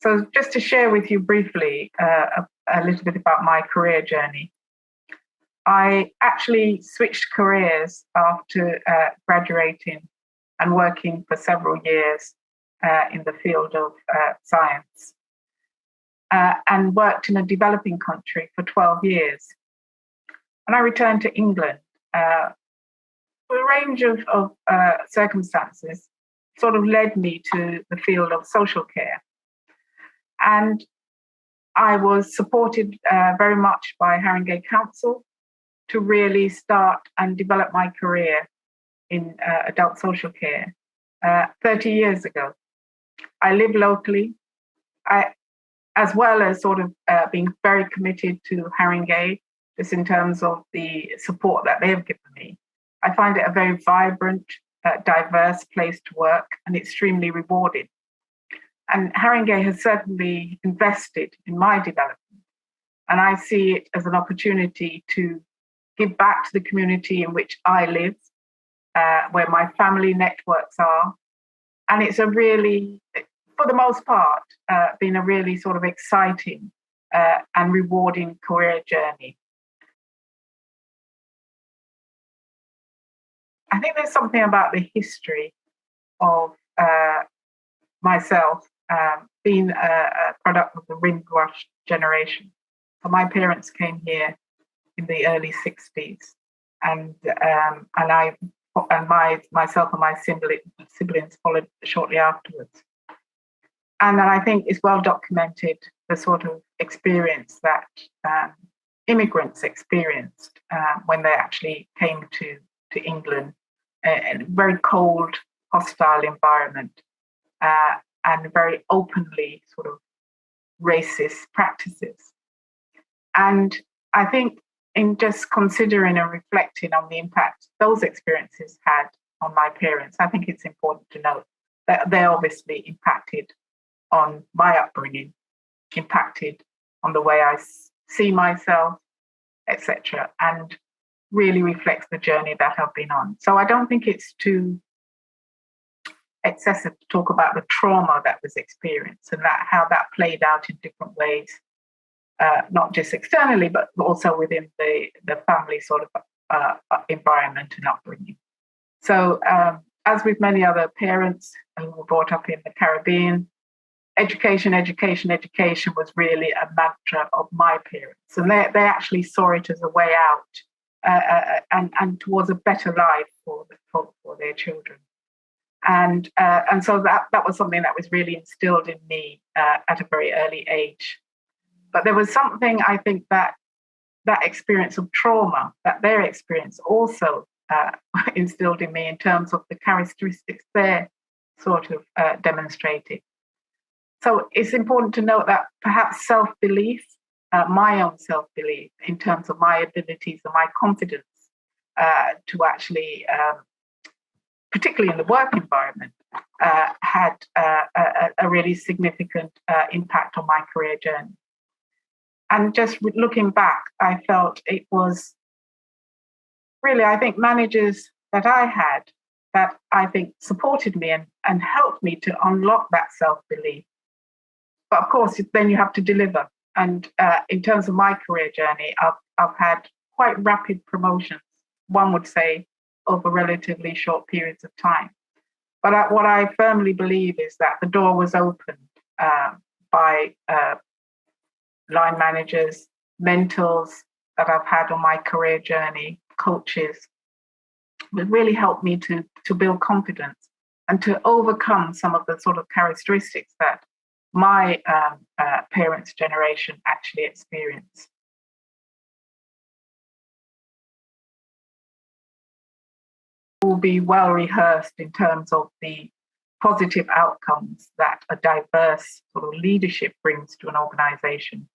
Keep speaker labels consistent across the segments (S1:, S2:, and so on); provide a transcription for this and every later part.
S1: So just to share with you briefly a little bit about my career journey. I actually switched careers after graduating and working for several years in the field of science and worked in a developing country for 12 years. And I returned to England for a range of circumstances sort of led me to the field of social care. And I was supported very much by Haringey Council to really start and develop my career in adult social care 30 years ago. I live locally, as well as sort of being very committed to Haringey, just in terms of the support that they've given me. I find it a very vibrant, diverse place to work and extremely rewarding. And Haringey has certainly invested in my development. And I see it as an opportunity to give back to the community in which I live, where my family networks are. And it's a really, for the most part, been a really sort of exciting and rewarding career journey. I think there's something about the history of myself being a product of the Windrush generation. So my parents came here in the early 60s, and myself and my siblings followed shortly afterwards. And I think it's well documented the sort of experience that immigrants experienced when they actually came to England, in a very cold, hostile environment, and very openly sort of racist practices. And I think in just considering and reflecting on the impact those experiences had on my parents, I think it's important to note that they obviously impacted on my upbringing, impacted on the way I see myself, etc., and really reflects the journey that I've been on. So I don't think it's too excessive to talk about the trauma that was experienced and how that played out in different ways, not just externally, but also within the family sort of environment and upbringing. So as with many other parents who were brought up in the Caribbean, education was really a mantra of my parents. And they actually saw it as a way out and towards a better life for their children. And so that was something that was really instilled in me at a very early age. But there was something, I think, that experience of trauma, that their experience also instilled in me in terms of the characteristics they're sort of demonstrated. So it's important to note that perhaps self-belief, my own self-belief in terms of my abilities and my confidence to actually, particularly in the work environment, had a really significant impact on my career journey. And just looking back, I felt it was really, I think, managers that I had that I think supported me and helped me to unlock that self-belief. But of course, then you have to deliver. And in terms of my career journey, I've had quite rapid promotions, one would say, over relatively short periods of time. But what I firmly believe is that the door was opened by line managers, mentors that I've had on my career journey, coaches, that really helped me to build confidence and to overcome some of the sort of characteristics that my parents' generation actually experienced. Will be well rehearsed in terms of the positive outcomes that a diverse sort of leadership brings to an organization,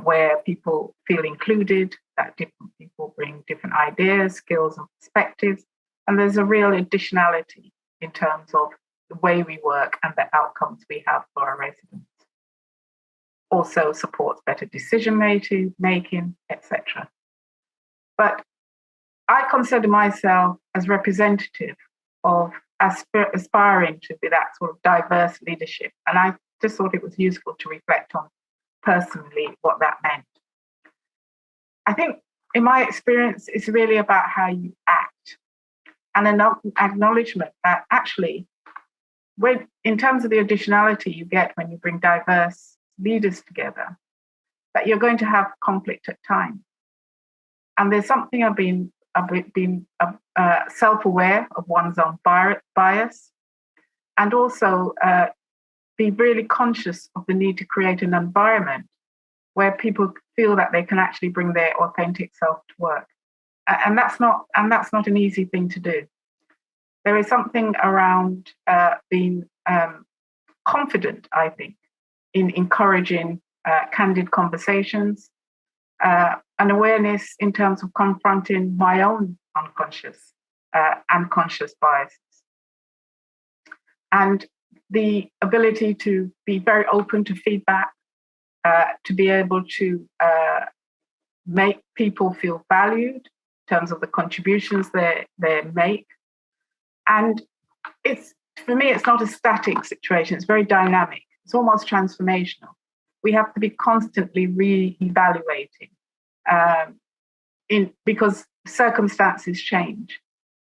S1: where people feel included, that different people bring different ideas, skills, and perspectives. And there's a real additionality in terms of the way we work and the outcomes we have for our residents. Also supports better decision making, etc. But I consider myself as representative of aspiring to be that sort of diverse leadership. And I just thought it was useful to reflect on personally what that meant. I think in my experience, it's really about how you act and an acknowledgement that actually, when, in terms of the additionality you get when you bring diverse leaders together, that you're going to have conflict at times. And there's something I've been self-aware of one's own bias, and also be really conscious of the need to create an environment where people feel that they can actually bring their authentic self to work. And that's not an easy thing to do. There is something around being confident, I think, in encouraging candid conversations, an awareness in terms of confronting my own unconscious and conscious biases, and the ability to be very open to feedback, to be able to make people feel valued in terms of the contributions they make. And for me, it's not a static situation. It's very dynamic. It's almost transformational. We have to be constantly re-evaluating because circumstances change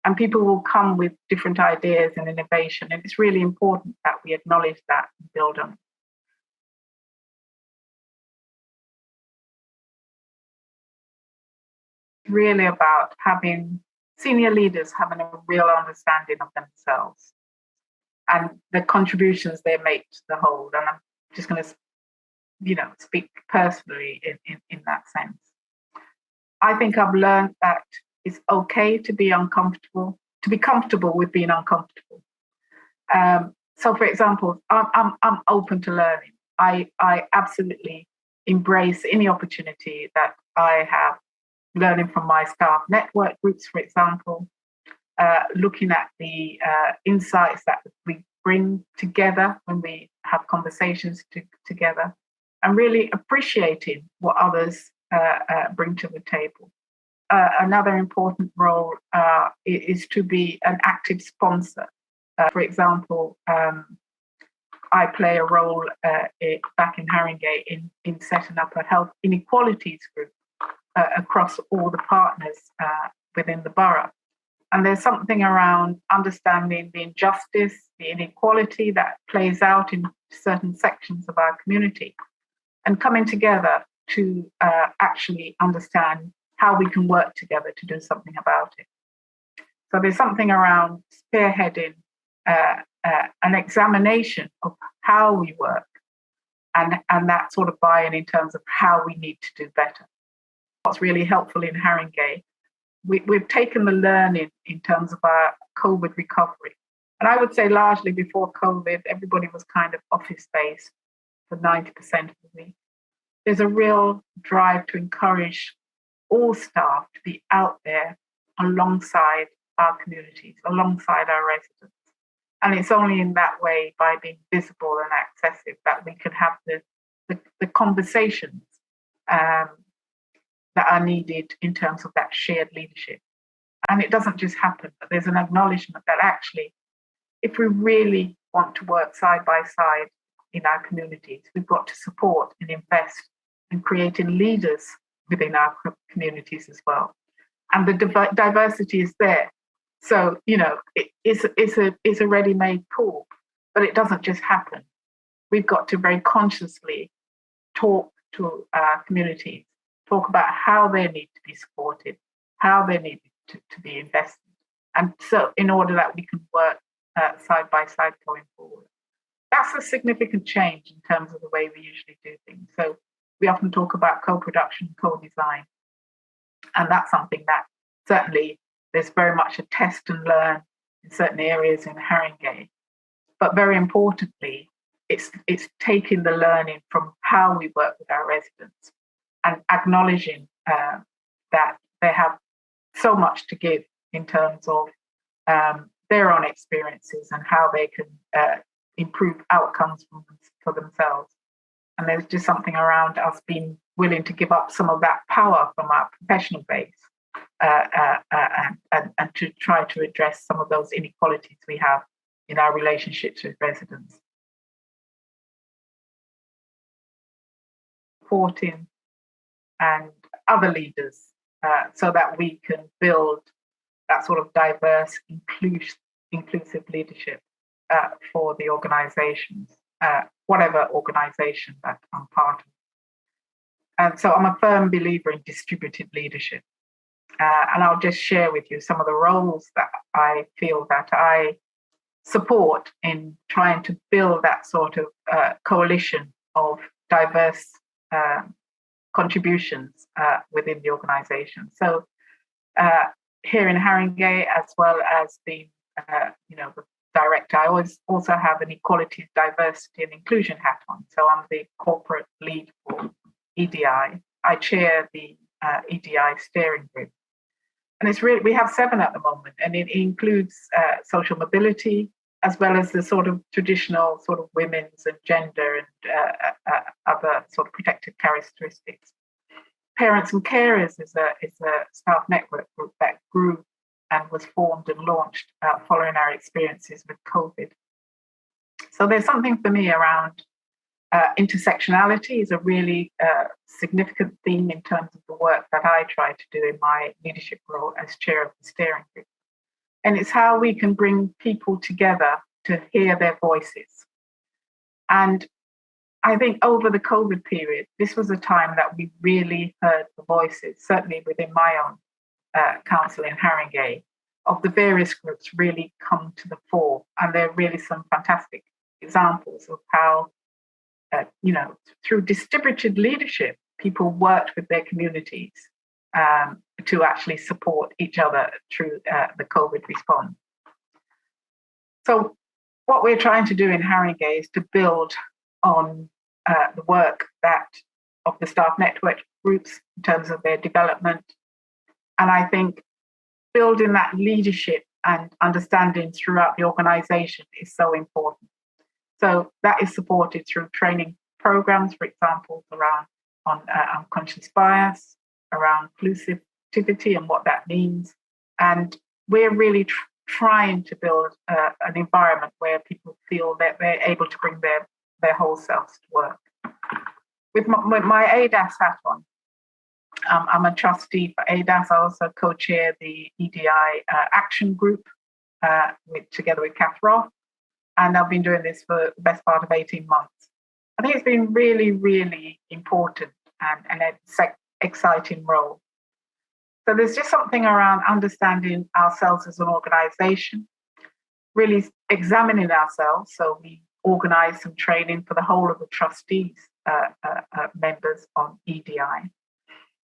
S1: and people will come with different ideas and innovation. And it's really important that we acknowledge that and build on it. Really about having senior leaders having a real understanding of themselves and the contributions they make to the whole. And I'm just going to, speak personally in that sense. I think I've learned that it's okay to be uncomfortable, to be comfortable with being uncomfortable. So, for example, I'm open to learning. I absolutely embrace any opportunity that I have, learning from my staff network groups, for example, looking at the insights that we bring together when we have conversations together, and really appreciating what others bring to the table. Another important role is to be an active sponsor. For example, I play a role back in Haringey in setting up a health inequalities group across all the partners within the borough. And there's something around understanding the injustice, the inequality that plays out in certain sections of our community, and coming together to actually understand how we can work together to do something about it. So there's something around spearheading an examination of how we work and that sort of buy-in in terms of how we need to do better. What's really helpful in Haringey, we've taken the learning in terms of our COVID recovery. And I would say largely before COVID, everybody was kind of office-based for 90% of the week. There's a real drive to encourage all staff to be out there alongside our communities, alongside our residents. And it's only in that way, by being visible and accessible, that we can have the conversations that are needed in terms of that shared leadership. And it doesn't just happen, but there's an acknowledgement that actually, if we really want to work side by side in our communities, we've got to support and invest in creating leaders within our communities as well. And the diversity is there. So, it's a ready-made pool, but it doesn't just happen. We've got to very consciously talk to our communities, talk about how they need to be supported, how they need to be invested. And so in order that we can work side by side going forward. That's a significant change in terms of the way we usually do things. So we often talk about co-production, co-design. And that's something that certainly there's very much a test and learn in certain areas in Haringey. But very importantly, it's taking the learning from how we work with our residents and acknowledging that they have so much to give in terms of their own experiences and how they can improve outcomes for themselves. And there's just something around us being willing to give up some of that power from our professional base and to try to address some of those inequalities we have in our relationships with residents. supporting and other leaders so that we can build that sort of diverse, inclusive leadership for the organizations, whatever organization that I'm part of. And so I'm a firm believer in distributed leadership. And I'll just share with you some of the roles that I feel that I support in trying to build that sort of coalition of diverse contributions within the organization. So here in Haringey, as well as being, the director, I always also have an equalities, diversity and inclusion hat on. So I'm the corporate lead for EDI. I chair the EDI steering group. And it's really, we have 7 at the moment, and it includes social mobility, as well as the sort of traditional sort of women's and gender and other sort of protected characteristics. Parents and Carers is a staff network group that grew and was formed and launched following our experiences with COVID. So there's something for me around intersectionality is a really significant theme in terms of the work that I try to do in my leadership role as chair of the steering group. And it's how we can bring people together to hear their voices. And I think over the COVID period, this was a time that we really heard the voices, certainly within my own council in Haringey, of the various groups really come to the fore. And there are really some fantastic examples of how, through distributed leadership, people worked with their communities to actually support each other through the COVID response. So what we're trying to do in Haringey is to build on the work that of the staff network groups in terms of their development. And I think building that leadership and understanding throughout the organisation is so important. So that is supported through training programs, for example, around unconscious bias, around inclusivity and what that means. And we're really trying to build an environment where people feel that they're able to bring their whole selves to work. With my ADASS hat on, I'm a trustee for ADASS. I also co-chair the EDI action group together with Kath Roth. And I've been doing this for the best part of 18 months. I think it's been really, really important and an exciting role. So there's just something around understanding ourselves as an organisation, really examining ourselves. So we organised some training for the whole of the trustees members on EDI.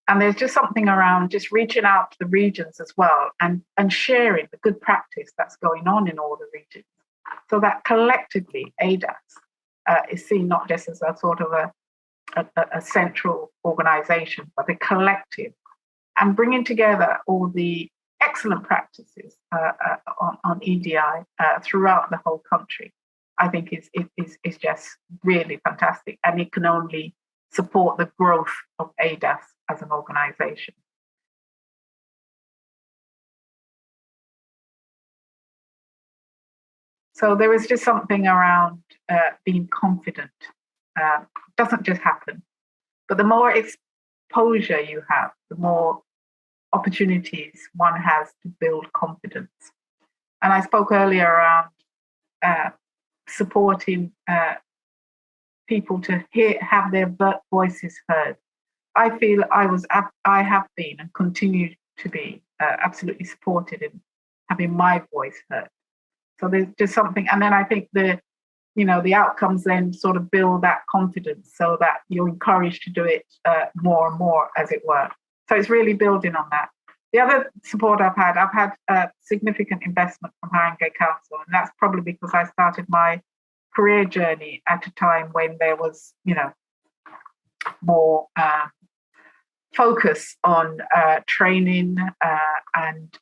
S1: And there's just something around just reaching out to the regions as well and sharing the good practice that's going on in all the regions, so that collectively ADASS is seen not just as a sort of a central organisation, but a collective, and bringing together all the excellent practices on EDI throughout the whole country, I think is just really fantastic, and it can only support the growth of ADASS as an organisation. So there is just something around being confident. Doesn't just happen, but the more exposure you have, the more opportunities one has to build confidence. And I spoke earlier around supporting people to have their voices heard. I feel I have been and continue to be absolutely supported in having my voice heard. So there's just something, and then I think the outcomes then sort of build that confidence so that you're encouraged to do it more and more, as it were. So it's really building on that. The other support I've had significant investment from Haringey Council, and that's probably because I started my career journey at a time when there was, more focus on training and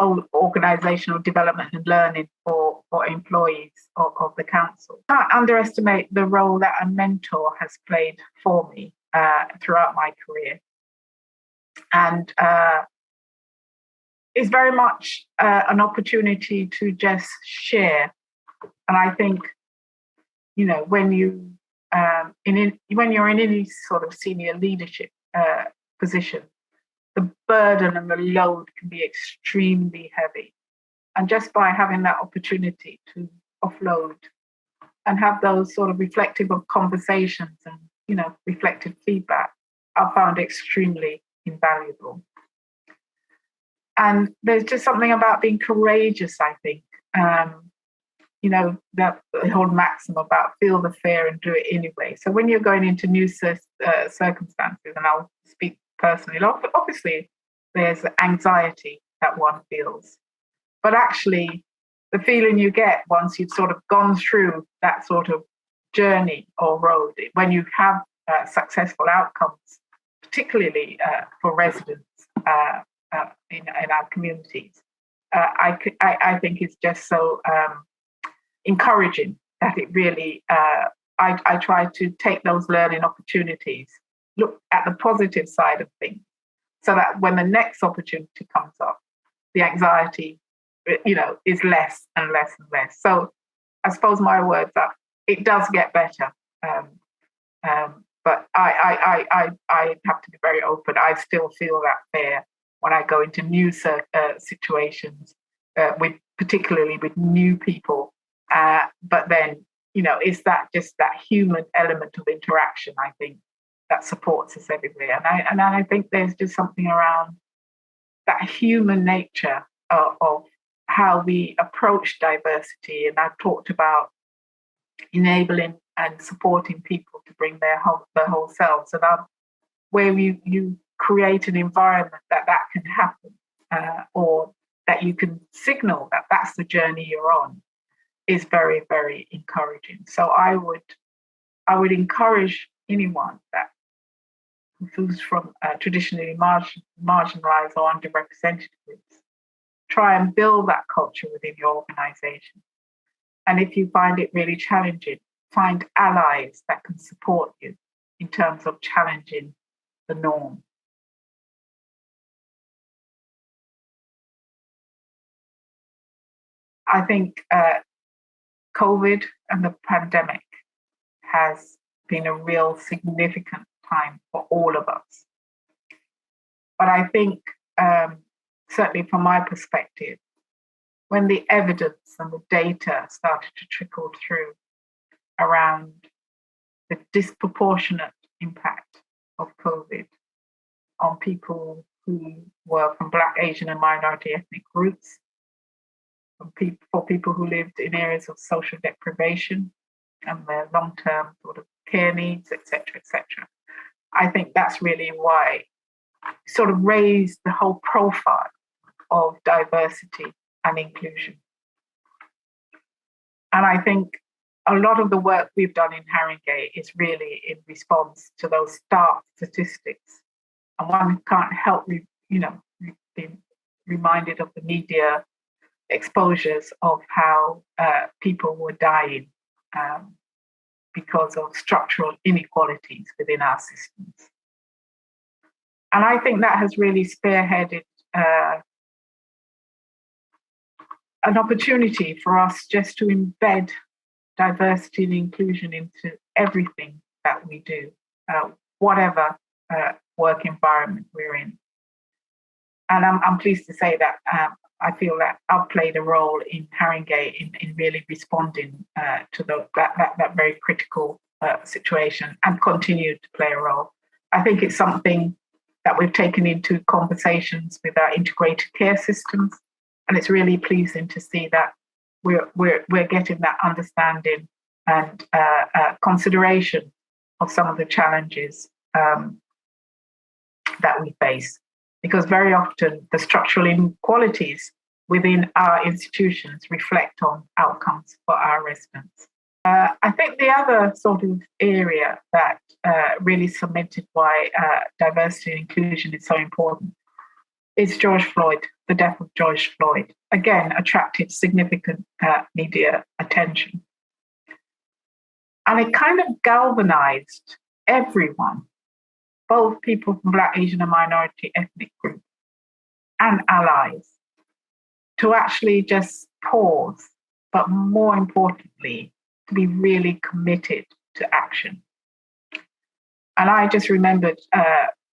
S1: organisational development and learning for employees of the council. I can't underestimate the role that a mentor has played for me throughout my career. And it's very much an opportunity to just share. And I think, when you when you're in any sort of senior leadership position, the burden and the load can be extremely heavy. And just by having that opportunity to offload and have those sort of reflective of conversations and, reflective feedback, I found extremely invaluable. And there's just something about being courageous, I think. That whole maxim about feel the fear and do it anyway. So when you're going into new circumstances, and I'll speak personally, obviously there's anxiety that one feels. But actually, the feeling you get once you've sort of gone through that sort of journey or road, when you have successful outcomes, particularly for residents in our communities, I think it's just so encouraging that it really, I try to take those learning opportunities, look at the positive side of things, so that when the next opportunity comes up, the anxiety, is less and less and less. So I suppose my words are, it does get better. But I have to be very open. I still feel that fear when I go into new situations, particularly with new people. But then, it's that just that human element of interaction, I think, that supports us everywhere. And I think there's just something around that human nature of how we approach diversity. And I've talked about enabling and supporting people to bring their whole selves. So that where you create an environment that can happen, or that you can signal that that's the journey you're on, is very, very encouraging. So I would encourage anyone that who's from traditionally marginalized or underrepresented groups, try and build that culture within your organization. And if you find it really challenging, find allies that can support you in terms of challenging the norm. I think COVID and the pandemic has been a real significant time for all of us. But I think, certainly from my perspective, when the evidence and the data started to trickle through around the disproportionate impact of COVID on people who were from Black, Asian and minority ethnic groups, for people who lived in areas of social deprivation and their long-term sort of care needs, etc., etc. I think that's really why it sort of raised the whole profile of diversity and inclusion. And I think a lot of the work we've done in Haringey is really in response to those stark statistics. And one can't help be reminded of the media exposures of how people were dying because of structural inequalities within our systems. And I think that has really spearheaded an opportunity for us just to embed diversity and inclusion into everything that we do, whatever work environment we're in. And I'm pleased to say that I feel that I've played a role in Haringey in really responding to that very critical situation, and continue to play a role. I think it's something that we've taken into conversations with our integrated care systems, and it's really pleasing to see that we're getting that understanding and consideration of some of the challenges that we face. Because very often the structural inequalities within our institutions reflect on outcomes for our residents. I think the other sort of area that really cemented why diversity and inclusion is so important is George Floyd, the death of George Floyd. Again, attracted significant media attention. And it kind of galvanized everyone, both people from Black, Asian and minority ethnic groups and allies, to actually just pause, but more importantly, to be really committed to action. And I just remembered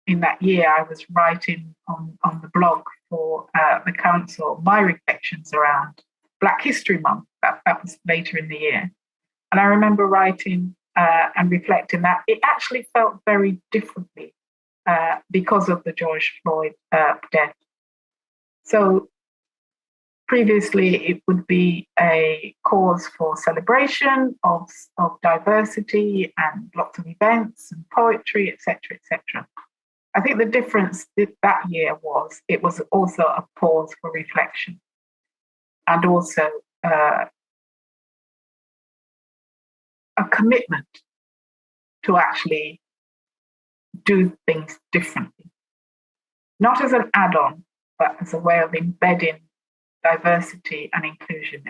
S1: in that year I was writing on the blog for the council my reflections around Black History Month. That was later in the year. And I remember writing and reflecting that it actually felt very differently because of the George Floyd death. So previously, it would be a cause for celebration of diversity and lots of events and poetry, etc., etc. I think the difference that year was it was also a pause for reflection and also a commitment to actually do things differently, not as an add-on, but as a way of embedding diversity and inclusion